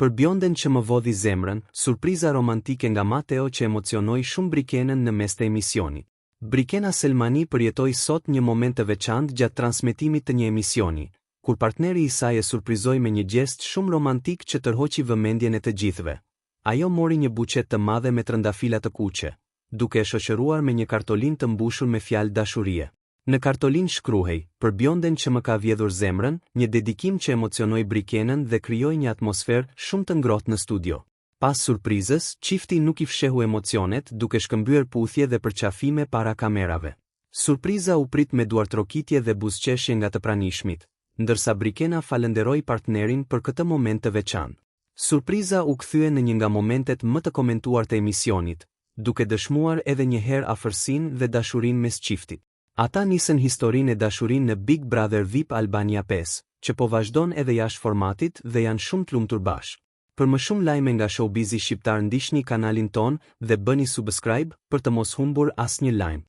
Për bjonden që më vodhi zemrën, surpriza romantike nga Mateo që emocionoi shumë Brikenën në mes të emisionit. Brikena Selmani përjetoi sot një moment të veçantë gjatë transmetimit të një emisioni, kur partneri i saj e surprizoi me një gjest shumë romantik që tërhoqi vëmendjen e të gjithëve. Ajo mori një buqet të madhe me trëndafila të kuqe, duke e shoqëruar me një kartolinë të mbushur me fjalë dashurie. Në kartolinë shkruhej, për bjonden që më ka vjedhur zemrën, një dedikim që emocionoi Brikenën dhe krijoi një atmosferë shumë të ngrohtë në studio. Pas surprizës, çifti nuk I fshehu emocionet duke shkëmbyer puthje dhe përqafime para kamerave. Surpriza u prit me duartrokitje dhe buzëqeshje nga të pranishmit, ndërsa Brikena falenderoi partnerin për këtë moment të veçantë. Surpriza u kthye në një nga momentet më të komentuar të emisionit, duke dëshmuar edhe një herë afërsinë dhe dashurinë mes çiftit. Ata nisën historinë e dashurinë në Big Brother VIP Albania 5, që po vazhdon edhe jashtë formatit dhe janë shumë të lumtur bashkë. Për më shumë lajme nga showbizi shqiptar ndiqni kanalin ton dhe bëni subscribe për të mos humbur asnjë lajm.